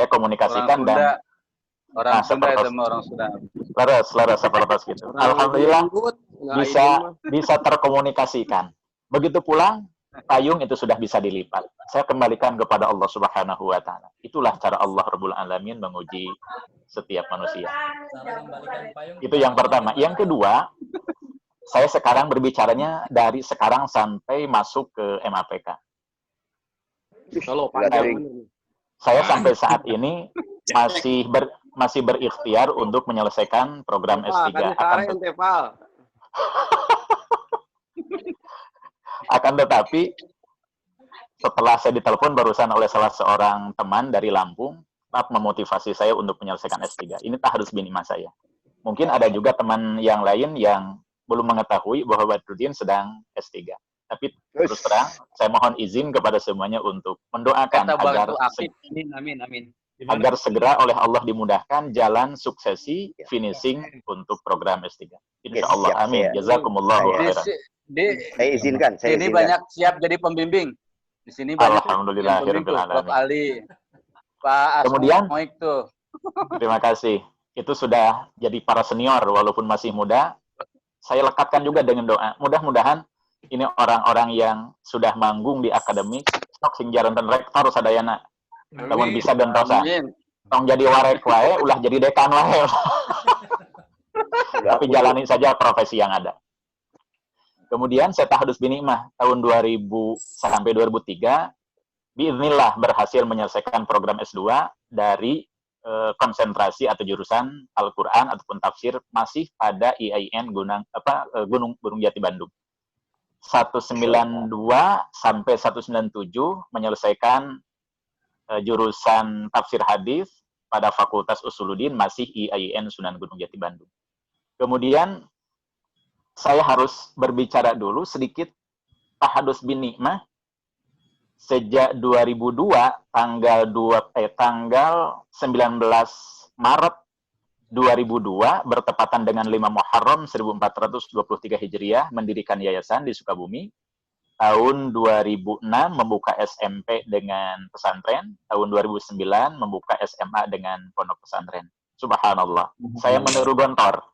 saya komunikasikan dan orang Sunda seperti sama orang Sunda. laras seperti gitu. Alhamdulillah bisa terkomunikasikan. Begitu pulang, payung itu sudah bisa dilipat. Saya kembalikan kepada Allah Subhanahu wa taala. Itulah cara Allah Rabbul Alamin menguji setiap manusia. Itu yang pertama. Yang kedua, saya sekarang berbicaranya dari sekarang sampai masuk ke MAPK. Kalau panjang. Saya sampai saat ini masih berikhtiar untuk menyelesaikan program S3. Akan tetapi setelah saya ditelepon barusan oleh salah seorang teman dari Lampung, tetap memotivasi saya untuk menyelesaikan S3. Ini tahdus binimah saya. Mungkin ada juga teman yang lain yang belum mengetahui bahwa Badruddin sedang S3. Tapi terus terang, saya mohon izin kepada semuanya untuk mendoakan agar segera oleh Allah dimudahkan jalan suksesi finishing untuk program S3. Insya Allah, amin. Jazakumullahu khairan. Saya izinkan. Ini banyak siap jadi pembimbing. Di sini banyak Alhamdulillahirabbil alamin. Prof. Ali, Pak Kemudian, Asmoik tuh. Terima kasih. Itu sudah jadi para senior walaupun masih muda. Saya lekatkan juga dengan doa. Mudah-mudahan ini orang-orang yang sudah manggung di akademik, stok sing jaranten rektor sadayana. Namun bisa gentosan. Tong jadi warek wae, ulah jadi dekan wae. Tapi jalani saja profesi yang ada. Kemudian saya tahdus binimah tahun 2000 sampai 2003, biiznillah berhasil menyelesaikan program S2 dari konsentrasi atau jurusan Al-Quran ataupun tafsir masih pada IAIN Gunung Jati Bandung. 192 sampai 197 menyelesaikan jurusan tafsir hadis pada Fakultas Usuluddin masih IAIN Sunan Gunung Jati Bandung. Kemudian saya harus berbicara dulu sedikit tahdus binimah. Sejak 2002 tanggal 19 Maret 2002 bertepatan dengan 5 Muharram 1423 Hijriah mendirikan yayasan di Sukabumi. Tahun 2006 membuka SMP dengan pesantren, tahun 2009 membuka SMA dengan pondok pesantren. Subhanallah. Saya meniru Gontor.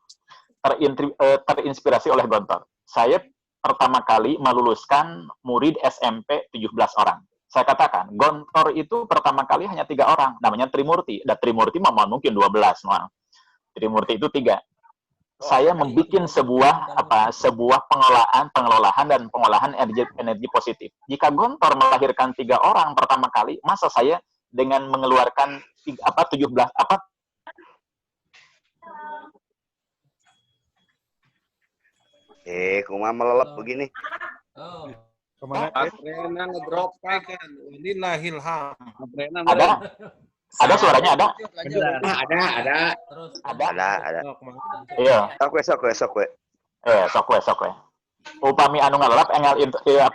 Terinspirasi oleh Gontor. Saya pertama kali meluluskan murid SMP 17 orang. Saya katakan, Gontor itu pertama kali hanya 3 orang, namanya Trimurti. Dan Trimurti mungkin 12. Trimurti itu 3. Saya membuat sebuah pengelolaan dan pengolahan energi positif. Jika Gontor melahirkan 3 orang pertama kali, masa saya dengan mengeluarkan 17 kumah melelep begini. Kemana? Rena ngedrop kan. Inilah ilham. Ada suaranya ada? Ada. Iya. Sok we. Sok we. Upami anu ngalelap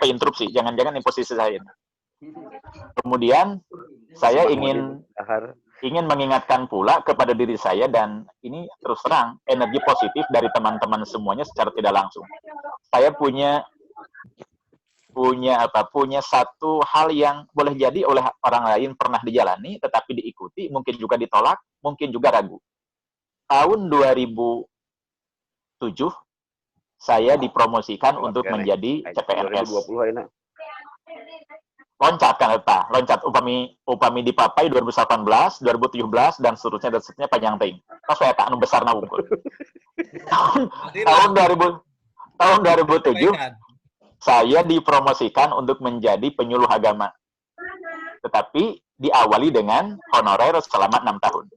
interupsi. Jangan-jangan di posisi saya. Kemudian saya ingin mengingatkan pula kepada diri saya, dan ini terus terang energi positif dari teman-teman semuanya secara tidak langsung. Saya punya satu hal yang boleh jadi oleh orang lain pernah dijalani, tetapi diikuti, mungkin juga ditolak, mungkin juga ragu. Tahun 2007 saya dipromosikan untuk menjadi CPNS. Loncat upami dipapai 2018, 2017 dan seterusnya panjang ting. Pas saya tak besar na unggul. tahun 2007 saya dipromosikan untuk menjadi penyuluh agama. Tetapi diawali dengan honorer selama 6 tahun.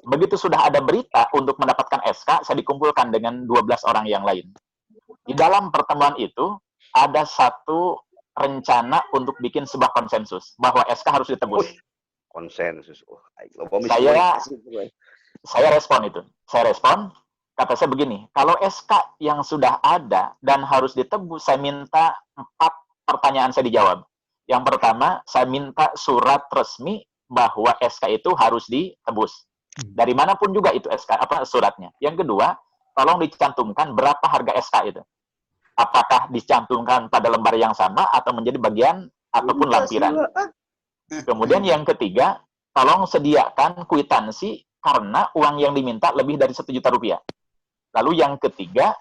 Begitu sudah ada berita untuk mendapatkan SK, saya dikumpulkan dengan 12 orang yang lain. Di dalam pertemuan itu ada satu rencana untuk bikin sebuah konsensus bahwa SK harus ditebus. Konsensus. Saya respon itu. Kata saya begini, kalau SK yang sudah ada dan harus ditebus, saya minta 4 pertanyaan saya dijawab. Yang pertama, saya minta surat resmi bahwa SK itu harus ditebus. Dari manapun juga itu SK suratnya. Yang kedua, tolong dicantumkan berapa harga SK itu. Apakah dicantumkan pada lembar yang sama atau menjadi bagian ataupun lampiran. Kemudian yang ketiga, tolong sediakan kwitansi karena uang yang diminta lebih dari 1 juta rupiah. Lalu yang ketiga,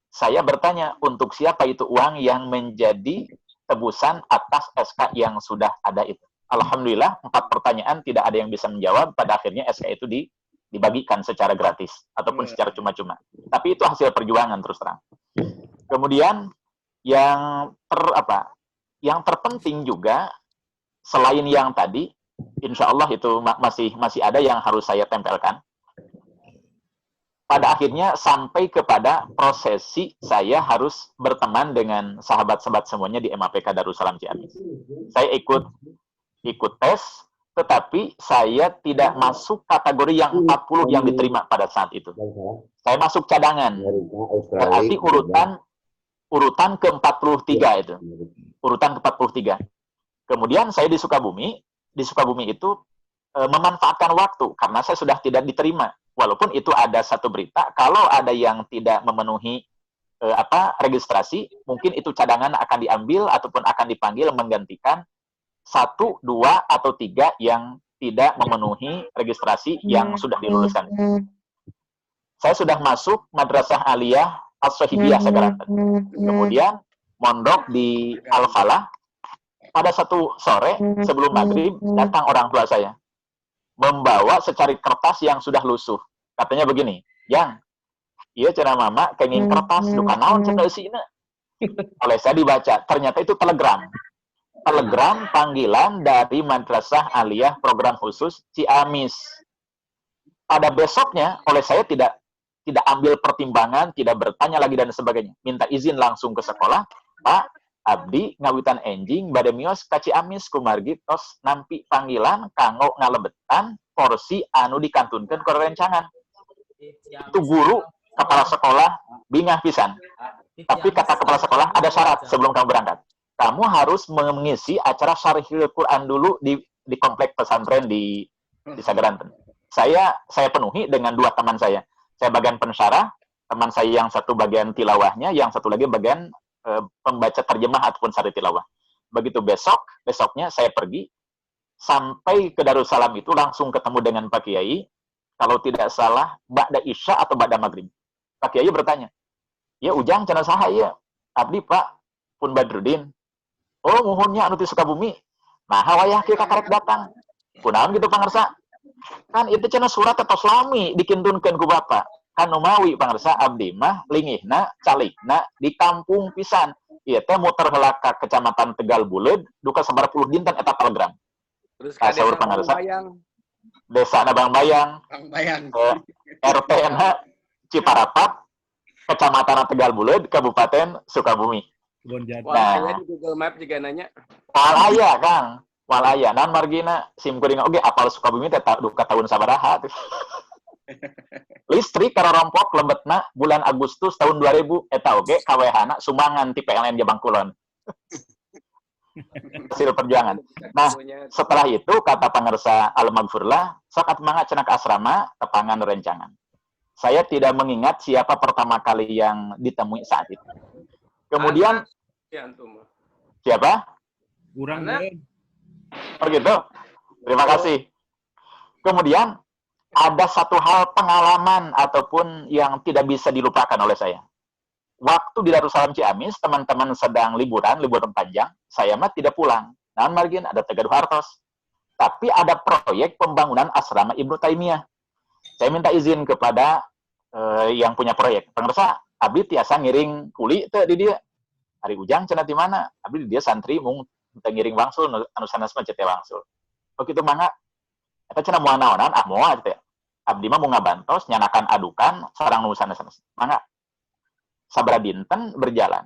saya bertanya, untuk siapa itu uang yang menjadi tebusan atas SK yang sudah ada itu? Alhamdulillah, 4 pertanyaan tidak ada yang bisa menjawab. Pada akhirnya SK itu dibagikan secara gratis ataupun secara cuma-cuma. Tapi itu hasil perjuangan terus terang. Kemudian yang terpenting juga selain yang tadi, insya Allah itu masih ada yang harus saya tempelkan. Pada akhirnya sampai kepada prosesi saya harus berteman dengan sahabat-sahabat semuanya di MAPK Darussalam Ciamis. Saya ikut tes, tetapi saya tidak masuk kategori yang 40 yang diterima pada saat itu. Saya masuk cadangan. Berarti urutan ke-43 itu. Urutan ke-43. Kemudian saya di Sukabumi. Di Sukabumi itu memanfaatkan waktu karena saya sudah tidak diterima. Walaupun itu ada satu berita, kalau ada yang tidak memenuhi registrasi, mungkin itu cadangan akan diambil ataupun akan dipanggil menggantikan 1, 2, atau 3 yang tidak memenuhi registrasi yang sudah diluluskan. Saya sudah masuk Madrasah Aliyah As-Sohibiyah Segaranten. Kemudian mondok di Al-Falah. Pada satu sore sebelum maghrib datang orang tua saya membawa secari kertas yang sudah lusuh. Katanya begini, Yang, iya cenah mama kenging kertas, duka naon cenah eusina. Oleh saya dibaca, ternyata itu telegram. Telegram panggilan dari Madrasah Aliyah Program Khusus Ciamis. Pada besoknya, oleh saya tidak ambil pertimbangan, tidak bertanya lagi dan sebagainya. Minta izin langsung ke sekolah, Pak, abdi ngawitan enjing bade mios ka Ciamis kumargi tos nampi panggilan kanggo ngalebetan porsi anu dikantunkeun ku rencangan. Itu guru kepala sekolah bingah pisan. Tapi kata kepala sekolah ada syarat sebelum kamu berangkat. Kamu harus mengisi acara Syarhil Quran dulu di komplek pesantren di Sagaranten. Saya penuhi dengan 2 teman saya. Saya bagian pensyarah, teman saya yang satu bagian tilawahnya, yang satu lagi bagian pembaca terjemah ataupun sari tilawah. Begitu besoknya saya pergi sampai ke Darussalam itu langsung ketemu dengan Pak Kiai. Kalau tidak salah ba'da Isya atau ba'da Maghrib. Pak Kiai bertanya, "Ya Ujang cenah saha ieu?" "Abdi Pak, pun Badrudin." "Oh, muhunnya anu ti Sukabumi." "Nah, hawayah kieu kakarek datang." "Kunaon gitu pangarsa?" "Kan itu cenah surat atau Islami dikintunkeun ku Bapak." Kan umawi pangarsa abdi mah lingihna calikna di kampung pisan. Ieu teh muter heula ka Kecamatan Tegal Buleud duka 90 dinten eta telegram. Terus ka desa Bangbayang. Desa Bangbayang. RT-na Ciparapat, Kecamatan Tegal Buleud, Kabupaten Sukabumi. Wah, di Google Map juga nanya. Walaya, Kang. Walaya. Nan margina sim kuring oge apal Sukabumi teh duka tahun sabaraha. Listrik karorompok lebetna bulan Agustus tahun 2000 eta oge KWH-na sumbangan ti PLN Jabang Kulon. Hasil perjuangan. Nah, setelah itu kata pangarsa Al-Maghfurlah, sok atuh cenah ka asrama tepangan rencangan. Saya tidak mengingat siapa pertama kali yang ditemui saat itu. Kemudian siapa? Kurang. Oh gitu. Terima kasih. Kemudian ada satu hal pengalaman ataupun yang tidak bisa dilupakan oleh saya. Waktu di Darussalam Ciamis, teman-teman sedang liburan panjang, saya mah tidak pulang. Naon margin ada Tegaduh Hartos. Tapi ada proyek pembangunan asrama Ibnu Taimiyah. Saya minta izin kepada yang punya proyek. Pangarsa, abdi tiasa ngiring kuli teh di dia. Ari Ujang cenah di mana? Abdi di dia santri mung teu ngiring wangsul anu sanes mah cete wangsul. Begitu mangga eta cenah moal naonan moal teh. Abdi mah mau ngabantos nyanakan adukan sareng nu sanes-sanes. Mangga. Sabaraha dinten berjalan.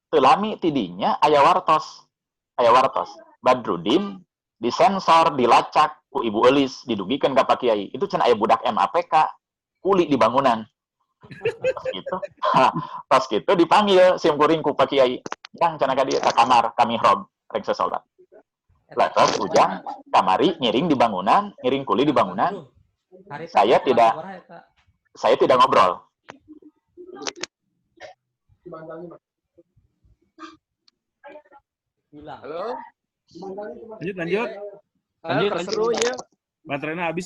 Teu lami tidinya aya wartos. Badrudin disensor, dilacak ku Ibu Elis, didugikeun ka Pak Kiai. Itu cenah aya budak MAPK kuli di bangunan. Pas gitu dipanggil sim kuring ku Pak Kiai. Yang cenah ka dieu ka kamar kami mihrab rek salat. Lah terus Ujang kamari ngiring di bangunan, ngiring kuli di bangunan. Saya tidak ngobrol. Halo. Lanjut. Seru ya. baterainya habis.